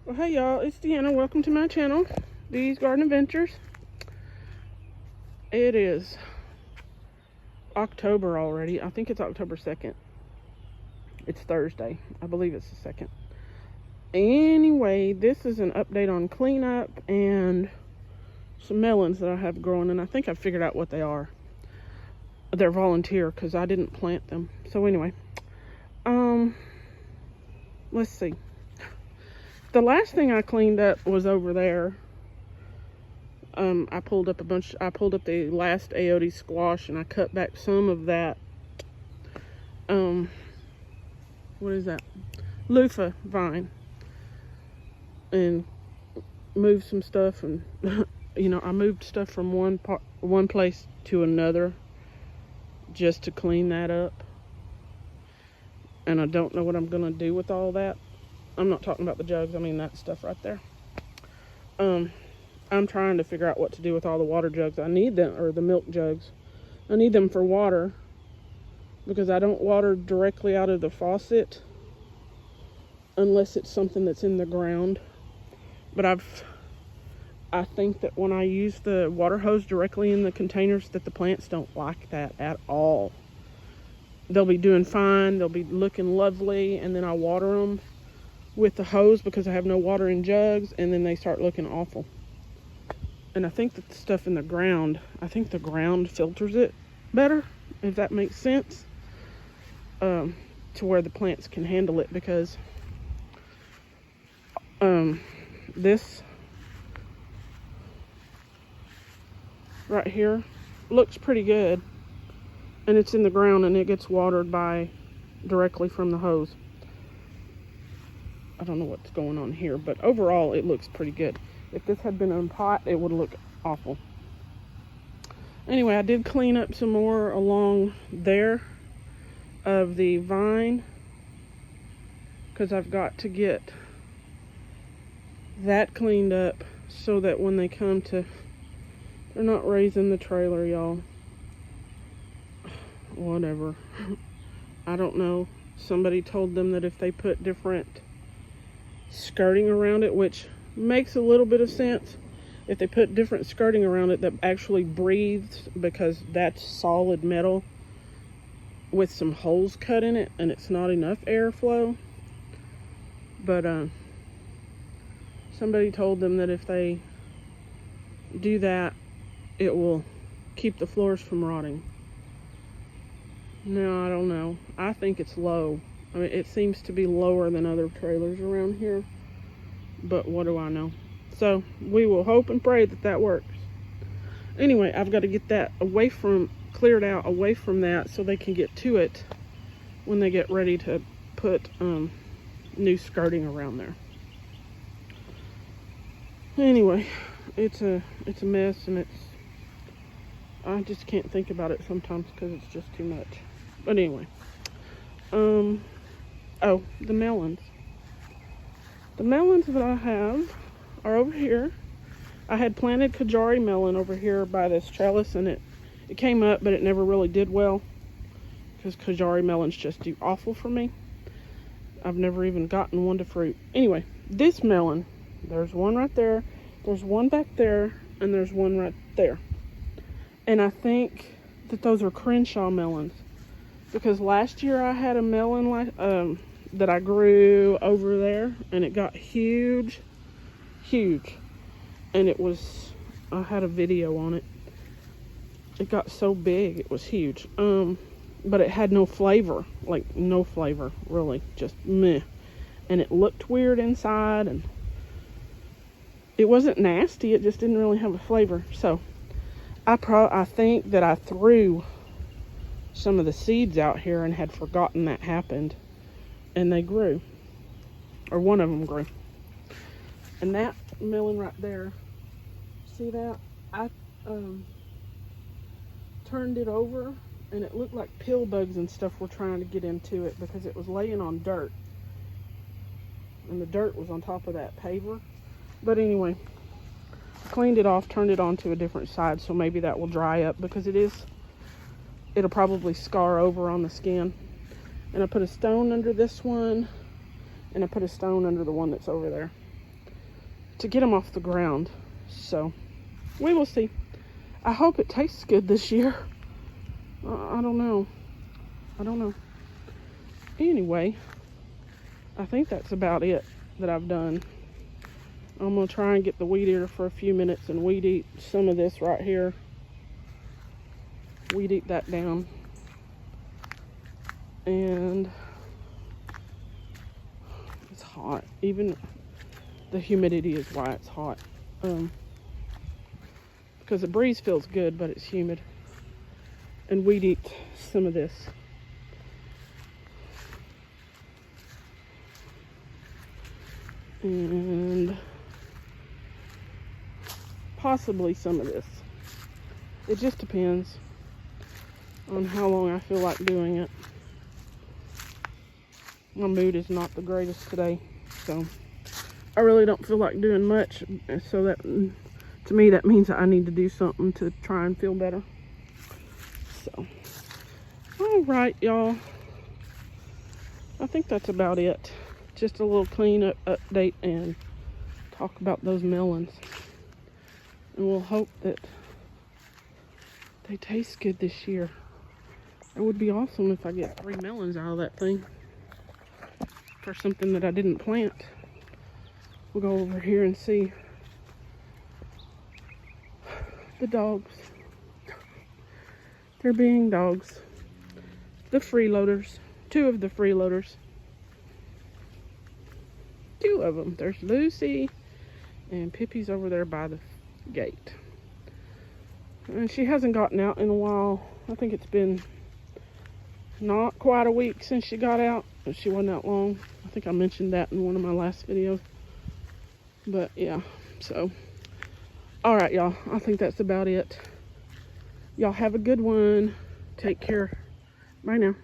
Well, hey y'all, it's Deanna. Welcome to my channel, Dee's Garden Adventures. It is October already. I think it's October 2nd. It's Thursday. I believe it's the 2nd. Anyway, this is an update on cleanup and some melons that I have growing, and I think I've figured out what they are. They're volunteer because I didn't plant them. So anyway, let's see. The last thing I cleaned up was over there. I pulled up the last AOD squash and I cut back some of that, what is that? Loofah vine. And moved some stuff and, I moved stuff from one place to another just to clean that up. And I don't know what I'm gonna do with all that. I'm not talking about the jugs, I mean that stuff right there. I'm trying to figure out what to do with all the water jugs. I need them, or the milk jugs. I need them for water because I don't water directly out of the faucet unless it's something that's in the ground. But I think that when I use the water hose directly in the containers, that the plants don't like that at all. They'll be doing fine, they'll be looking lovely, and then I water them with the hose because I have no water in jugs, and then they start looking awful. And I think that the stuff in the ground, I think the ground filters it better, if that makes sense, to where the plants can handle it, because this right here looks pretty good, and it's in the ground and it gets watered directly from the hose. I don't know what's going on here, but overall it looks pretty good. If this had been in a pot, it would look awful. Anyway, I did clean up some more along there of the vine because I've got to get that cleaned up so that when they come to, they're not raising the trailer, y'all. Whatever. I don't know. Somebody told them that if they put different skirting around it, which makes a little bit of sense, if they put different skirting around it that actually breathes, because that's solid metal with some holes cut in it and it's not enough airflow. But somebody told them that if they do that, it will keep the floors from rotting. No, I don't know. I think it's low. I mean, it seems to be lower than other trailers around here, but what do I know? So we will hope and pray that that works. Anyway, I've got to get that cleared out away from that so they can get to it when they get ready to put new skirting around there. Anyway, it's a mess, and I just can't think about it sometimes because it's just too much. But anyway, oh, the melons. The melons that I have are over here. I had planted Kajari melon over here by this trellis, and it came up, but it never really did well because Kajari melons just do awful for me. I've never even gotten one to fruit. Anyway, this melon, there's one right there, there's one back there, and there's one right there. And I think that those are Crenshaw melons, because last year I had a melon that I grew over there, and it got huge, and I had a video on it. It got so big, it was huge. But it had no flavor, like no flavor, really, just meh. And it looked weird inside, and it wasn't nasty, it just didn't really have a flavor. So I think that I threw some of the seeds out here and had forgotten that happened, and they grew, or one of them grew. And that melon right there, see that? I turned it over, and it looked like pill bugs and stuff were trying to get into it because it was laying on dirt, and the dirt was on top of that paver. But anyway, I cleaned it off, turned it onto a different side, so maybe that will dry up, because it'll probably scar over on the skin. And I put a stone under this one, and I put a stone under the one that's over there. to get them off the ground. So we will see. I hope it tastes good this year. I don't know. Anyway, I think that's about it that I've done. I'm gonna try and get the weed eater for a few minutes and weed eat some of this right here. Weed eat that down. And it's hot. Even the humidity is why it's hot. Because the breeze feels good, but it's humid. And weed eat some of this. And possibly some of this. It just depends on how long I feel like doing it. My mood is not the greatest today, so I really don't feel like doing much. So that, to me, that means that I need to do something to try and feel better. So, all right, y'all. I think that's about it. Just a little cleanup update and talk about those melons. And we'll hope that they taste good this year. It would be awesome if I get 3 melons out of that thing for something that I didn't plant. We'll go over here and see the dogs. They're being dogs. The freeloaders. 2 of the freeloaders. 2 of them. There's Lucy and Pippi's over there by the gate. And she hasn't gotten out in a while. I think it's been not quite a week since she got out. She wasn't out long. I think I mentioned that in one of my last videos. But yeah, so. All right, y'all. I think that's about it. Y'all have a good one. Take care. Bye now.